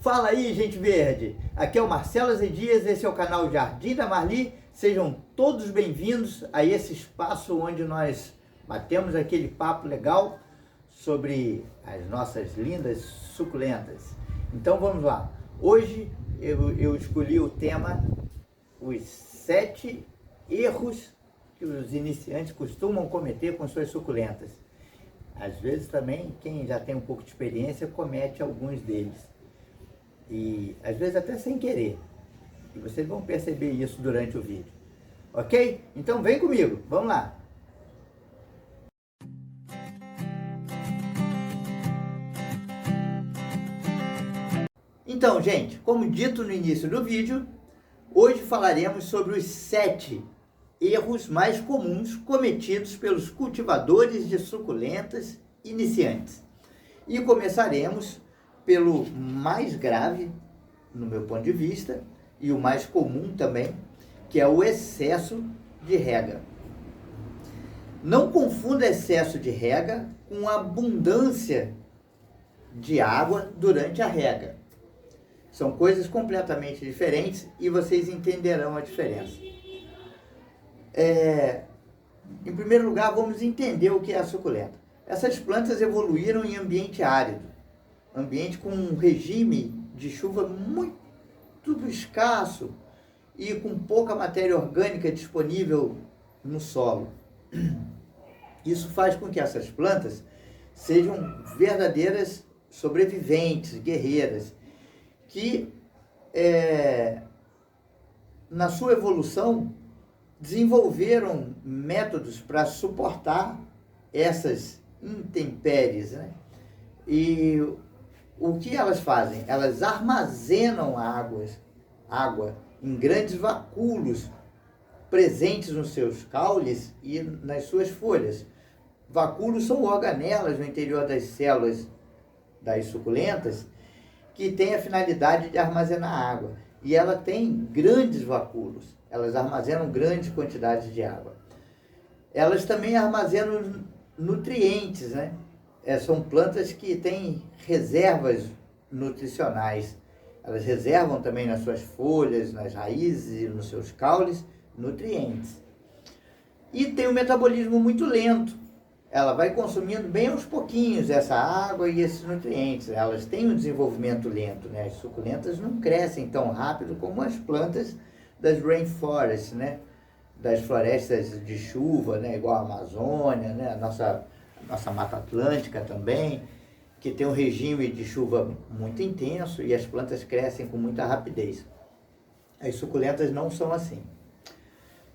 Fala aí, gente verde! Aqui é o Marcelo Zedias, esse é o canal Jardim da Marli. Sejam todos bem-vindos a esse espaço onde nós batemos aquele papo legal sobre as nossas lindas suculentas. Então vamos lá. Hoje eu escolhi o tema os 7 erros que os iniciantes costumam cometer com suas suculentas. Às vezes também quem já tem um pouco de experiência comete alguns deles. E às vezes até sem querer. E vocês vão perceber isso durante o vídeo. Ok? Então vem comigo, vamos lá! Então, gente, como dito no início do vídeo, hoje falaremos sobre os 7 erros mais comuns cometidos pelos cultivadores de suculentas iniciantes. E começaremos pelo mais grave, no meu ponto de vista, e o mais comum também, que é o excesso de rega. Não confunda excesso de rega com abundância de água durante a rega. São coisas completamente diferentes e vocês entenderão a diferença. Em primeiro lugar, vamos entender o que é a suculenta. Essas plantas evoluíram em ambiente árido, ambiente com um regime de chuva muito escasso e com pouca matéria orgânica disponível no solo. Isso faz com que essas plantas sejam verdadeiras sobreviventes, guerreiras, que na sua evolução desenvolveram métodos para suportar essas intempéries, né? E o que elas fazem? Elas armazenam água em grandes vacúolos presentes nos seus caules e nas suas folhas. Vacúolos são organelas no interior das células das suculentas que têm a finalidade de armazenar água. E ela tem grandes vacúolos, elas armazenam grandes quantidades de água. Elas também armazenam nutrientes, né? São plantas que têm reservas nutricionais. Elas reservam também nas suas folhas, nas raízes e nos seus caules nutrientes. E tem um metabolismo muito lento. Ela vai consumindo bem aos pouquinhos essa água e esses nutrientes. Elas têm um desenvolvimento lento, né? As suculentas não crescem tão rápido como as plantas das rainforests, né? Das florestas de chuva, né? Igual a Amazônia, né? A nossa Mata Atlântica também, que tem um regime de chuva muito intenso e as plantas crescem com muita rapidez. As suculentas não são assim.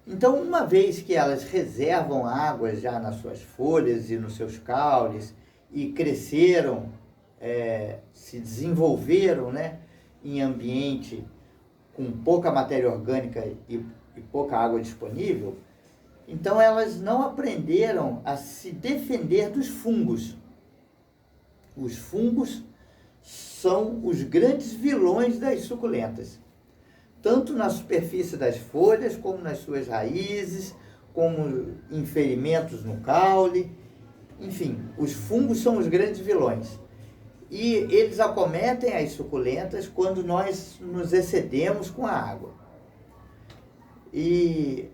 Então, uma vez que elas reservam água já nas suas folhas e nos seus caules e cresceram, se desenvolveram, né, em ambiente com pouca matéria orgânica e pouca água disponível, então elas não aprenderam a se defender dos fungos. Os fungos são os grandes vilões das suculentas, tanto na superfície das folhas, como nas suas raízes, como em ferimentos no caule. Enfim, os fungos são os grandes vilões. E eles acometem as suculentas quando nós nos excedemos com a água. E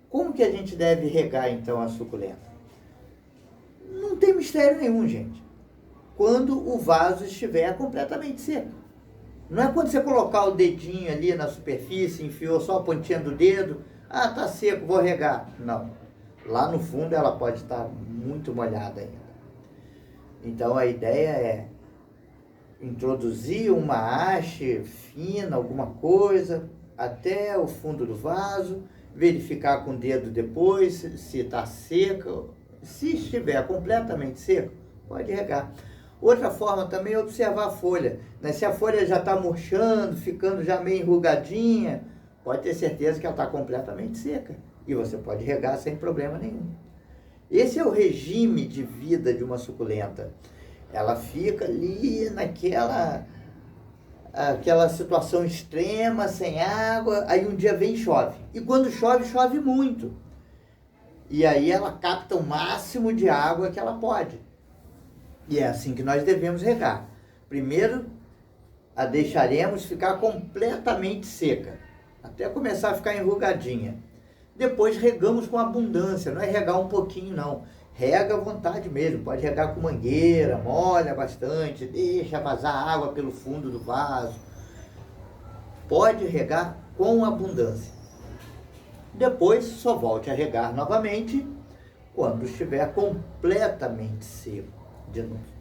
como que a gente deve regar, então, a suculenta? Não tem mistério nenhum, gente. Quando o vaso estiver completamente seco. Não é quando você colocar o dedinho ali na superfície, enfiou só a pontinha do dedo, tá seco, vou regar. Não. Lá no fundo ela pode estar muito molhada ainda. Então a ideia é introduzir uma haste fina, alguma coisa, até o fundo do vaso, verificar com o dedo depois se está seca. Se estiver completamente seco, pode regar. Outra forma também é observar a folha, né? Se a folha já está murchando, ficando já meio enrugadinha, pode ter certeza que ela está completamente seca. E você pode regar sem problema nenhum. Esse é o regime de vida de uma suculenta. Ela fica ali naquela situação extrema, sem água, aí um dia vem e chove. E quando chove, chove muito. E aí ela capta o máximo de água que ela pode. E é assim que nós devemos regar. Primeiro, a deixaremos ficar completamente seca, até começar a ficar enrugadinha. Depois regamos com abundância, não é regar um pouquinho não, rega à vontade mesmo, pode regar com mangueira, molha bastante, deixa vazar água pelo fundo do vaso, pode regar com abundância. Depois só volte a regar novamente quando estiver completamente seco de novo.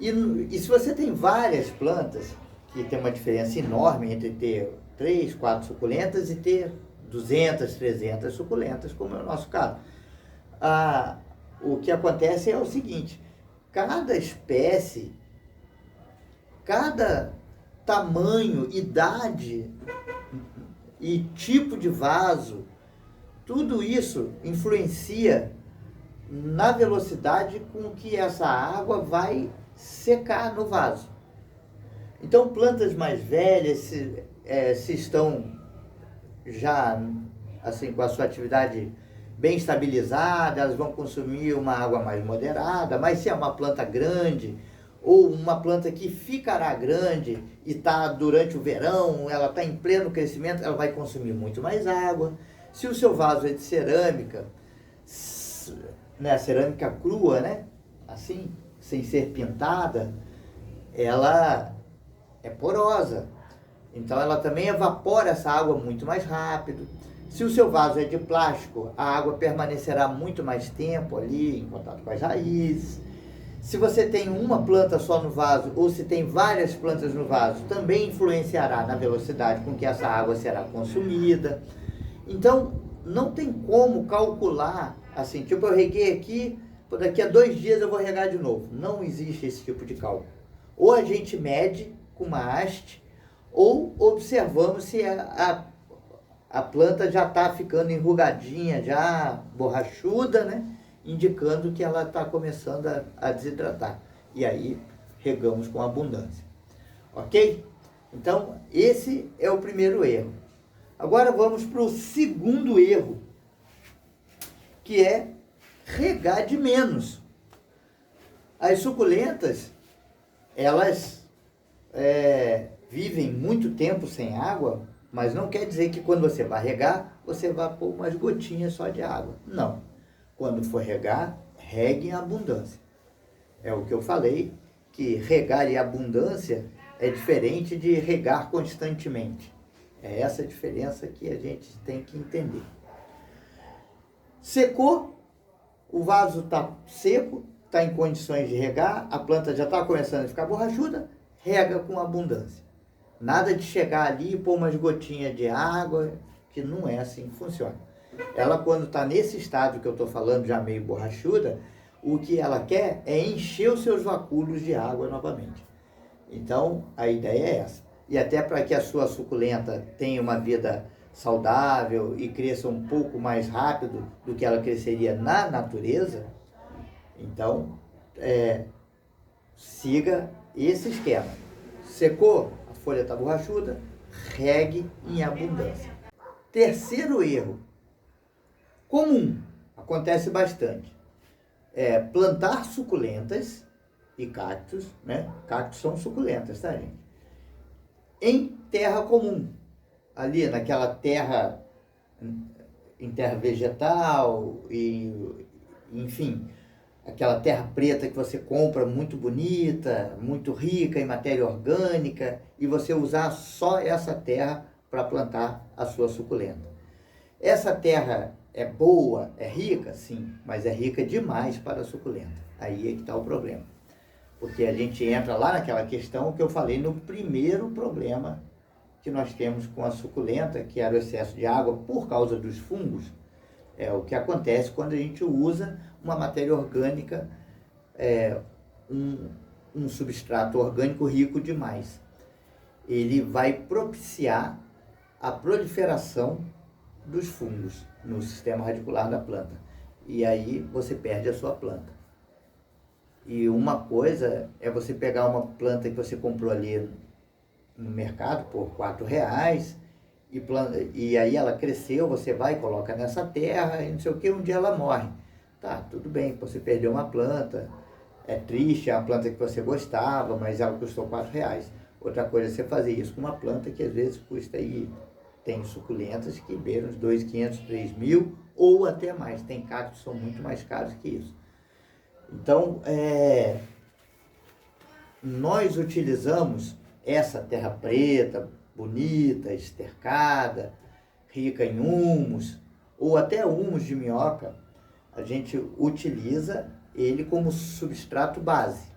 E se você tem várias plantas, que tem uma diferença enorme entre ter 3, 4 suculentas e ter 200, 300 suculentas, como é o nosso caso. O que acontece é o seguinte, cada espécie, cada tamanho, idade e tipo de vaso, tudo isso influencia na velocidade com que essa água vai secar no vaso. Então, plantas mais velhas, se estão já assim com a sua atividade bem estabilizada, elas vão consumir uma água mais moderada, mas se é uma planta grande ou uma planta que ficará grande e está durante o verão, ela está em pleno crescimento, ela vai consumir muito mais água. Se o seu vaso é de cerâmica, né, cerâmica crua, né, assim, sem ser pintada, ela é porosa. Então ela também evapora essa água muito mais rápido. Se o seu vaso é de plástico, a água permanecerá muito mais tempo ali em contato com as raízes. Se você tem uma planta só no vaso ou se tem várias plantas no vaso, também influenciará na velocidade com que essa água será consumida. Então, não tem como calcular, assim, tipo, eu reguei aqui, daqui a 2 dias eu vou regar de novo. Não existe esse tipo de cálculo. Ou a gente mede com uma haste, ou observamos se a planta já está ficando enrugadinha, já borrachuda, né? Indicando que ela está começando a desidratar. E aí, regamos com abundância. Ok? Então, esse é o primeiro erro. Agora vamos para o segundo erro, que é regar de menos. As suculentas, elas vivem muito tempo sem água, mas não quer dizer que quando você vai regar, você vai pôr umas gotinhas só de água. Não. Quando for regar, regue em abundância. É o que eu falei, que regar em abundância é diferente de regar constantemente. É essa a diferença que a gente tem que entender. Secou, o vaso está seco, está em condições de regar, a planta já está começando a ficar borrachuda, rega com abundância. Nada de chegar ali e pôr umas gotinhas de água, que não é assim que funciona. Ela, quando está nesse estado que eu estou falando, já meio borrachuda, o que ela quer é encher os seus vacúolos de água novamente. Então, a ideia é essa. E até para que a sua suculenta tenha uma vida saudável e cresça um pouco mais rápido do que ela cresceria na natureza, então, siga esse esquema. Secou, a folha está borrachuda, regue em abundância. Terceiro erro, comum, acontece bastante, plantar suculentas e cactos, né? Cactos são suculentas, tá, gente? Em terra comum, ali naquela terra, em terra vegetal, enfim, aquela terra preta que você compra muito bonita, muito rica em matéria orgânica, e você usar só essa terra para plantar a sua suculenta. Essa terra é boa, é rica? Sim, mas é rica demais para a suculenta. Aí é que está o problema. Porque a gente entra lá naquela questão que eu falei no primeiro problema que nós temos com a suculenta, que era o excesso de água por causa dos fungos. É o que acontece quando a gente usa uma matéria orgânica, um substrato orgânico rico demais. Ele vai propiciar a proliferação dos fungos no sistema radicular da planta. E aí você perde a sua planta. E uma coisa é você pegar uma planta que você comprou ali no mercado por R$4, e aí ela cresceu, você vai e coloca nessa terra, e não sei o que, um dia ela morre. Tá, tudo bem, você perdeu uma planta, é triste, é uma planta que você gostava, mas ela custou R$4. Outra coisa é você fazer isso com uma planta que às vezes custa aí, tem suculentas que beiram os 2.500, 3.000 ou até mais. Tem cactos que são muito mais caros que isso. Então, nós utilizamos essa terra preta, bonita, estercada, rica em humus, ou até humus de minhoca. A gente utiliza ele como substrato base.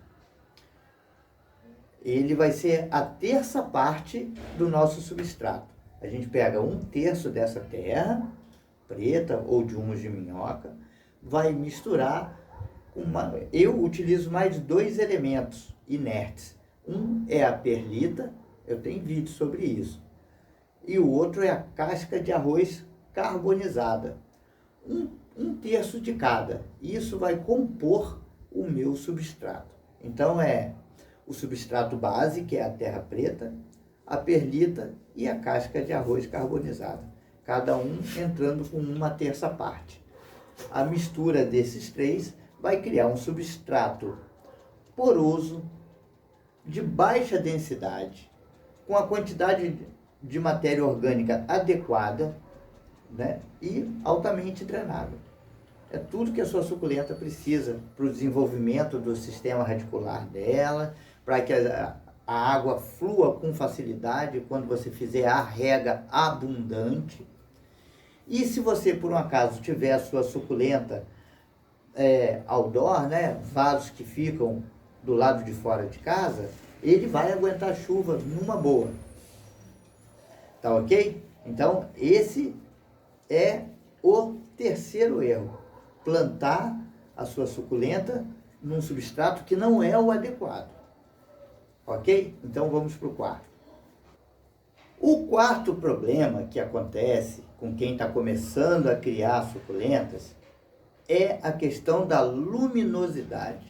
Ele vai ser a terça parte do nosso substrato. A gente pega 1/3 dessa terra preta ou de humus de minhoca, vai misturar com eu utilizo mais 2 elementos inertes. Um é a perlita, eu tenho vídeo sobre isso. E o outro é a casca de arroz carbonizada. 1/3 de cada. Isso vai compor o meu substrato. Então o substrato base, que é a terra preta, a perlita e a casca de arroz carbonizada. Cada um entrando com 1/3 parte. A mistura desses 3 vai criar um substrato poroso, de baixa densidade, com a quantidade de matéria orgânica adequada, né? E altamente drenável. É tudo que a sua suculenta precisa para o desenvolvimento do sistema radicular dela, para que a água flua com facilidade quando você fizer a rega abundante. E se você, por um acaso, tiver a sua suculenta outdoor, né, vasos que ficam do lado de fora de casa, ele vai aguentar chuva numa boa. Tá ok? Então, esse é o terceiro erro. Plantar a sua suculenta num substrato que não é o adequado. Ok? Então, vamos para o quarto. O quarto problema que acontece com quem está começando a criar suculentas é a questão da luminosidade.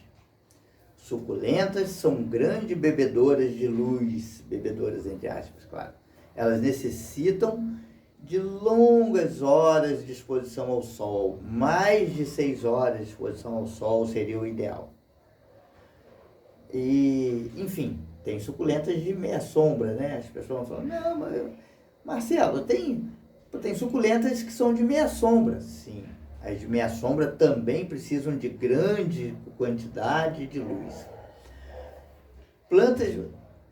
Suculentas são grandes bebedoras de luz, bebedoras entre aspas, claro. Elas necessitam de longas horas de exposição ao sol. Mais de 6 horas de exposição ao sol seria o ideal. E, enfim, tem suculentas de meia sombra, né? As pessoas vão falar, não, mas Marcelo, tem suculentas que são de meia sombra. Sim, as de meia sombra também precisam de grande quantidade de luz.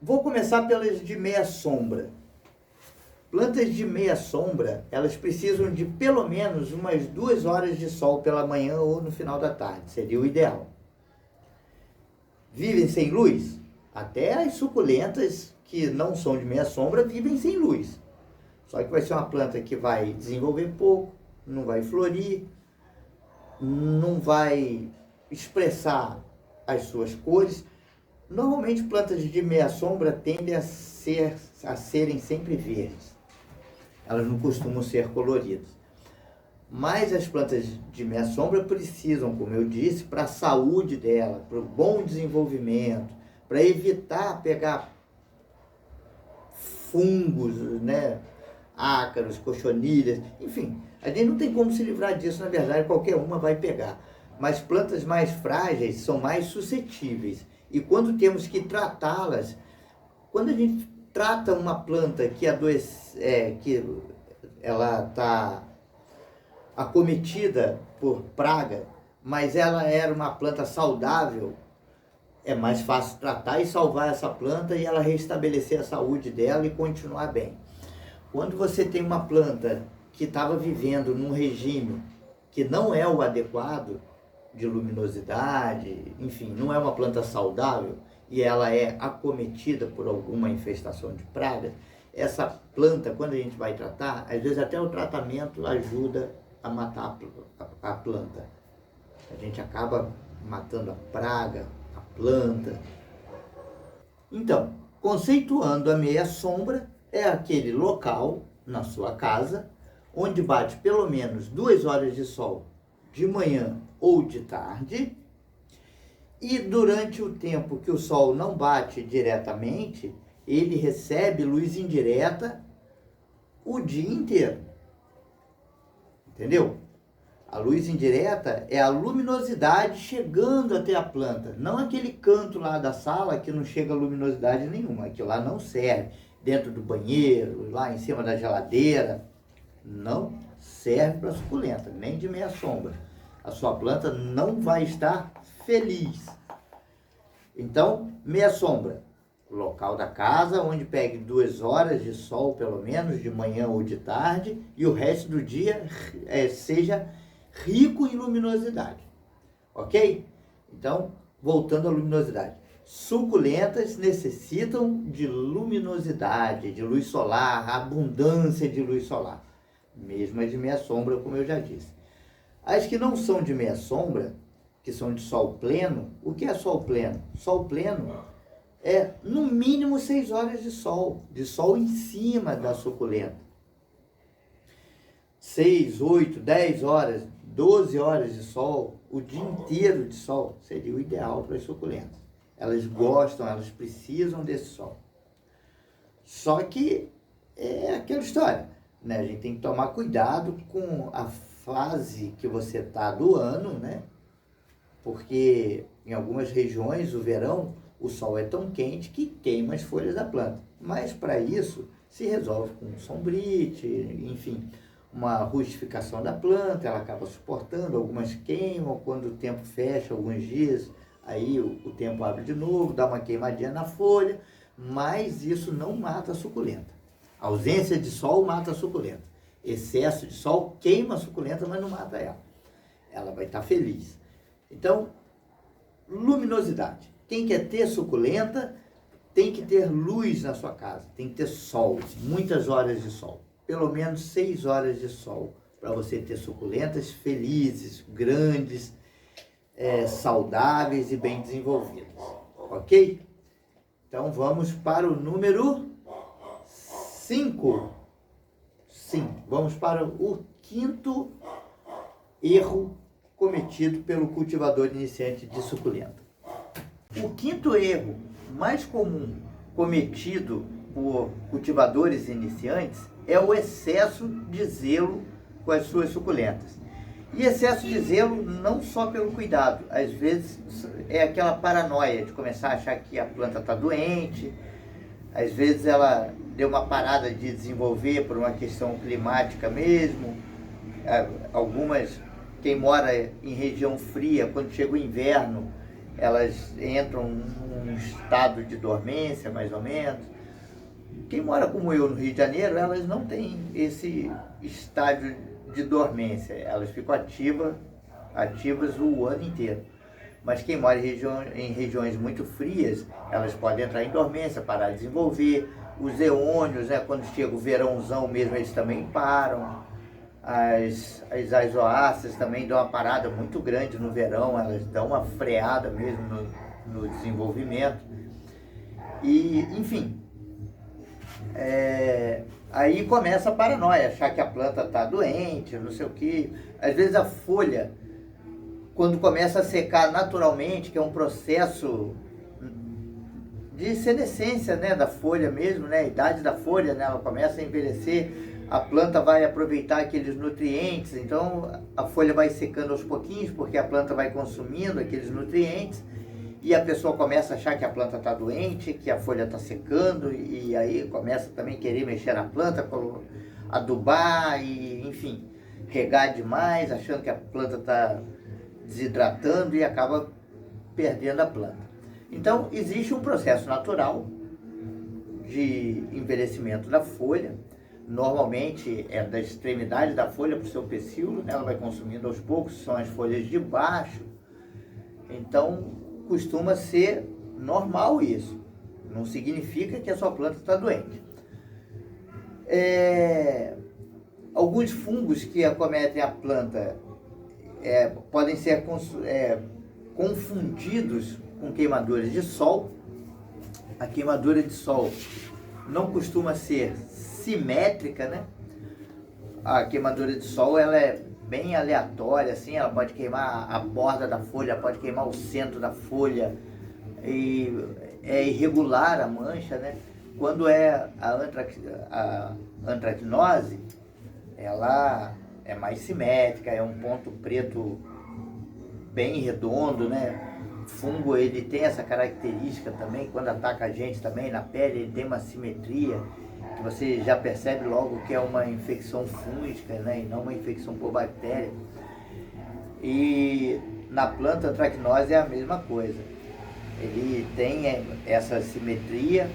Vou começar pelas de meia sombra. Plantas de meia sombra, elas precisam de pelo menos umas 2 horas de sol pela manhã ou no final da tarde, seria o ideal. Vivem sem luz? Até as suculentas que não são de meia sombra vivem sem luz. Só que vai ser uma planta que vai desenvolver pouco, não vai florir, não vai expressar as suas cores. Normalmente plantas de meia sombra tendem a serem sempre verdes. Elas não costumam ser coloridas. Mas as plantas de meia sombra precisam, como eu disse, para a saúde dela, para o bom desenvolvimento, para evitar pegar fungos, né? Ácaros, cochonilhas, enfim. A gente não tem como se livrar disso, na verdade, qualquer uma vai pegar. Mas plantas mais frágeis são mais suscetíveis. E quando temos que tratá-las, quando a gente trata uma planta que que ela está acometida por praga, mas ela era uma planta saudável, é mais fácil tratar e salvar essa planta e ela restabelecer a saúde dela e continuar bem. Quando você tem uma planta que estava vivendo num regime que não é o adequado de luminosidade, enfim, não é uma planta saudável, e ela é acometida por alguma infestação de praga, essa planta, quando a gente vai tratar, às vezes até o tratamento ajuda a matar a planta. A gente acaba matando a praga, a planta. Então, conceituando a meia sombra, é aquele local na sua casa onde bate pelo menos 2 horas de sol de manhã ou de tarde, e durante o tempo que o sol não bate diretamente, ele recebe luz indireta o dia inteiro. Entendeu? A luz indireta é a luminosidade chegando até a planta, não aquele canto lá da sala que não chega luminosidade nenhuma, aquilo lá não serve. Dentro do banheiro, lá em cima da geladeira, não serve para suculenta, nem de meia sombra. A sua planta não vai estar feliz. Então, meia sombra, local da casa onde pegue 2 horas de sol, pelo menos, de manhã ou de tarde, e o resto do dia seja rico em luminosidade. Ok? Então, voltando à luminosidade. Suculentas necessitam de luminosidade, de luz solar, abundância de luz solar. Mesmo as de meia sombra, como eu já disse. As que não são de meia sombra, que são de sol pleno, o que é sol pleno? Sol pleno é no mínimo 6 horas de sol em cima da suculenta. 6, 8, 10 horas, 12 horas de sol, o dia inteiro de sol, seria o ideal para as suculentas. Elas gostam, elas precisam desse sol. Só que é aquela história, né? A gente tem que tomar cuidado com a fase que você está do ano, né? Porque em algumas regiões, o verão, o sol é tão quente que queima as folhas da planta. Mas para isso, se resolve com sombrite, enfim, uma rustificação da planta, ela acaba suportando, algumas queimam, quando o tempo fecha, alguns dias, aí o tempo abre de novo, dá uma queimadinha na folha, mas isso não mata a suculenta. A ausência de sol mata a suculenta. Excesso de sol queima a suculenta, mas não mata ela. Ela vai estar feliz. Então, luminosidade. Quem quer ter suculenta tem que ter luz na sua casa, tem que ter sol, muitas horas de sol. Pelo menos 6 horas de sol, para você ter suculentas felizes, grandes, saudáveis e bem desenvolvidas. Ok? Então vamos para o número 5. Sim, vamos para o 5º erro cometido pelo cultivador iniciante de suculenta. O 5º erro mais comum cometido por cultivadores iniciantes é o excesso de zelo com as suas suculentas. E excesso de zelo não só pelo cuidado, às vezes é aquela paranoia de começar a achar que a planta está doente, às vezes ela deu uma parada de desenvolver por uma questão climática mesmo. Algumas, quem mora em região fria, quando chega o inverno, elas entram num estado de dormência, mais ou menos. Quem mora como eu no Rio de Janeiro, elas não têm esse estágio de dormência, elas ficam ativas o ano inteiro. Mas quem mora em regiões muito frias, elas podem entrar em dormência, parar de desenvolver. Os eônios, né, quando chega o verãozão mesmo, eles também param. As aizoáceas também dão uma parada muito grande no verão, elas dão uma freada mesmo no desenvolvimento. E, enfim, aí começa a paranoia, achar que a planta está doente, não sei o quê. Às vezes a folha, quando começa a secar naturalmente, que é um processo de senescência, né, da folha mesmo, né, a idade da folha, né, ela começa a envelhecer, a planta vai aproveitar aqueles nutrientes, então a folha vai secando aos pouquinhos, porque a planta vai consumindo aqueles nutrientes, e a pessoa começa a achar que a planta está doente, que a folha está secando, e aí começa também a querer mexer na planta, adubar, e enfim, regar demais, achando que a planta está desidratando e acaba perdendo a planta. Então, existe um processo natural de envelhecimento da folha, normalmente é da extremidade da folha para o seu pecíolo, né? Ela vai consumindo aos poucos, são as folhas de baixo, então costuma ser normal isso, não significa que a sua planta está doente. Alguns fungos que acometem a planta podem ser confundidos com queimaduras de sol. A queimadura de sol não costuma ser simétrica, né? A queimadura de sol, ela é bem aleatória, assim, ela pode queimar a borda da folha, pode queimar o centro da folha, e é irregular a mancha, né? Quando é a antracnose, ela é mais simétrica, é um ponto preto bem redondo, né? Fungo, ele tem essa característica também, quando ataca a gente também na pele, ele tem uma simetria, que você já percebe logo que é uma infecção fúngica, né? E não uma infecção por bactéria. E na planta antracnose é a mesma coisa. Ele tem essa simetria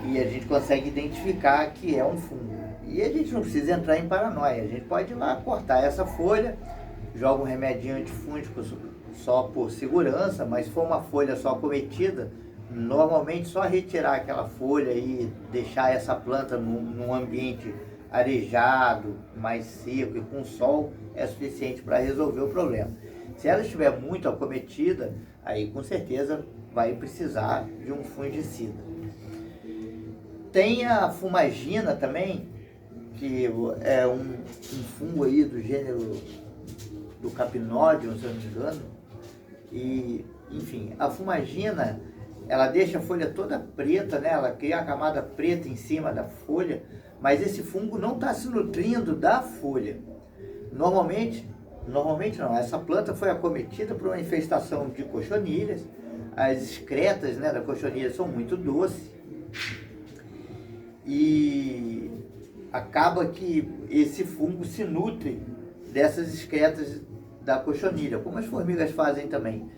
e a gente consegue identificar que é um fungo. E a gente não precisa entrar em paranoia, a gente pode ir lá cortar essa folha, joga um remedinho antifúngico só por segurança, mas se for uma folha só acometida, normalmente só retirar aquela folha e deixar essa planta num ambiente arejado, mais seco e com sol é suficiente para resolver o problema. Se ela estiver muito acometida, aí com certeza vai precisar de um fungicida. Tem a fumagina também, que é um fungo aí do gênero do Capinódium, se eu não me engano. E, enfim, a fumagina, ela deixa a folha toda preta, né? Ela cria a camada preta em cima da folha, mas esse fungo não está se nutrindo da folha. Normalmente não, essa planta foi acometida por uma infestação de cochonilhas. As excretas, né, da cochonilha são muito doces e acaba que esse fungo se nutre dessas excretas da cochonilha, como as formigas fazem também.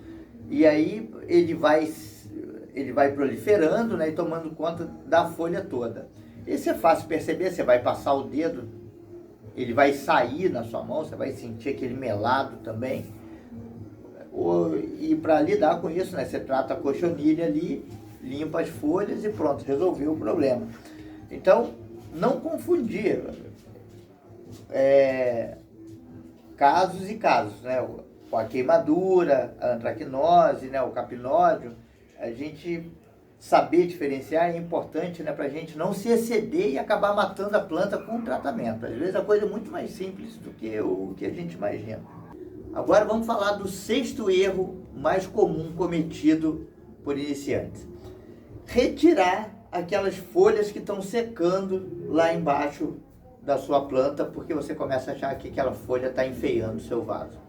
E aí ele vai proliferando, né, e tomando conta da folha toda. Esse é fácil perceber, você vai passar o dedo, ele vai sair na sua mão, você vai sentir aquele melado também. E para lidar com isso, né, você trata a cochonilha ali, limpa as folhas e pronto, resolveu o problema. Então, não confundir casos e casos, né? Com a queimadura, a antracnose, né? O capinódio, a gente saber diferenciar é importante, né? Para a gente não se exceder e acabar matando a planta com o tratamento. Às vezes a coisa é muito mais simples do que o que a gente imagina. Agora vamos falar do sexto erro mais comum cometido por iniciantes. Retirar aquelas folhas que estão secando lá embaixo da sua planta, porque você começa a achar que aquela folha está enfeiando o seu vaso.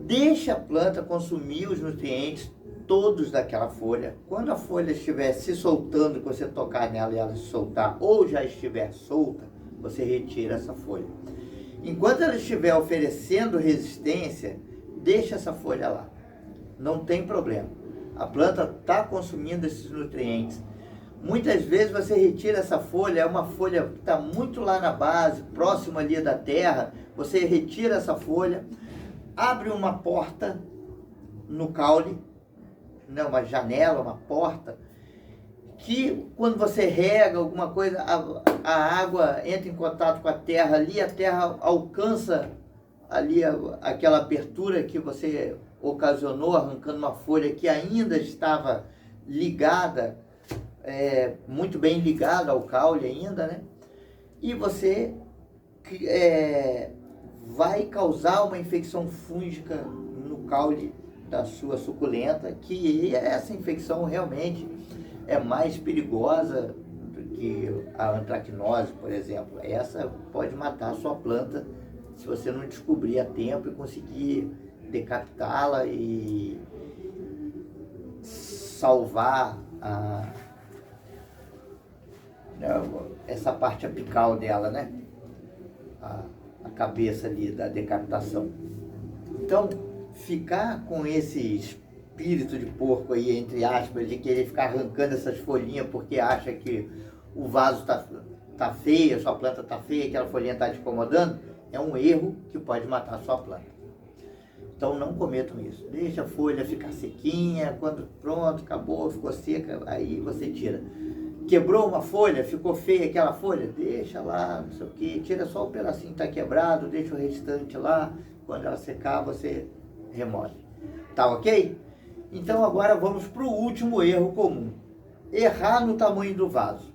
Deixa a planta consumir os nutrientes todos daquela folha. Quando a folha estiver se soltando, que você tocar nela e ela se soltar, ou já estiver solta, você retira essa folha. Enquanto ela estiver oferecendo resistência, deixa essa folha lá. Não tem problema. A planta está consumindo esses nutrientes. Muitas vezes você retira essa folha, é uma folha que está muito lá na base, próximo ali da terra, você retira essa folha, abre uma porta no caule, né, uma janela, uma porta, que quando você rega alguma coisa, a água entra em contato com a terra ali, a terra alcança ali aquela abertura que você ocasionou, arrancando uma folha que ainda estava ligada, muito bem ligada ao caule ainda, né? E você vai causar uma infecção fúngica no caule da sua suculenta, que essa infecção realmente é mais perigosa do que a antracnose, por exemplo. Essa pode matar a sua planta se você não descobrir a tempo e conseguir decapitá-la e salvar essa parte apical dela, né? A cabeça ali da decapitação. Então, ficar com esse espírito de porco aí, entre aspas, de querer ficar arrancando essas folhinhas porque acha que o vaso tá feio, a sua planta tá feia, aquela folhinha tá te incomodando, é um erro que pode matar a sua planta. Então não cometam isso. Deixa a folha ficar sequinha, quando pronto, acabou, ficou seca, aí você tira. Quebrou uma folha, ficou feia aquela folha, deixa lá, não sei o que, tira só o pedacinho que está quebrado, deixa o restante lá, quando ela secar você remove. Tá ok? Então agora vamos para o último erro comum. Errar no tamanho do vaso.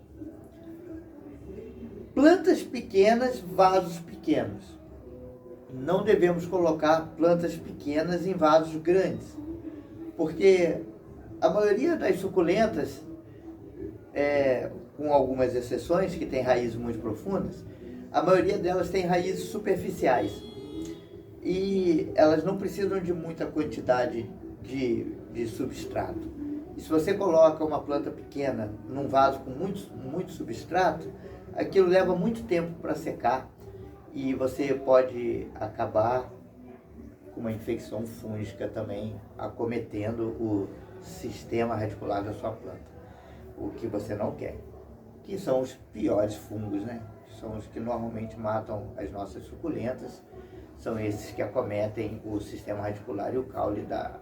Plantas pequenas, vasos pequenos. Não devemos colocar plantas pequenas em vasos grandes, porque a maioria das suculentas, com algumas exceções que têm raízes muito profundas, A maioria delas tem raízes superficiais e elas não precisam de muita quantidade de substrato. E se você coloca uma planta pequena num vaso com muito substrato, aquilo leva muito tempo para secar e você pode acabar com uma infecção fúngica também acometendo o sistema radicular da sua planta, o que você não quer, que são os piores fungos, né? São os que normalmente matam as nossas suculentas, são esses que acometem o sistema radicular e o caule da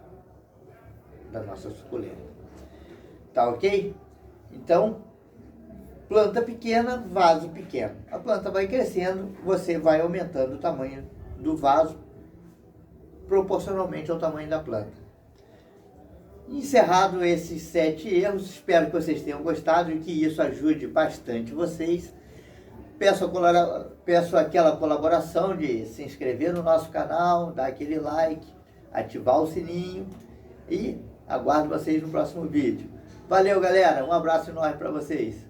nossa suculenta. Tá ok? Então, planta pequena, vaso pequeno. A planta vai crescendo, você vai aumentando o tamanho do vaso proporcionalmente ao tamanho da planta. Encerrado esses 7 erros, espero que vocês tenham gostado e que isso ajude bastante vocês. Peço aquela colaboração de se inscrever no nosso canal, dar aquele like, ativar o sininho e aguardo vocês no próximo vídeo. Valeu, galera, um abraço enorme para vocês.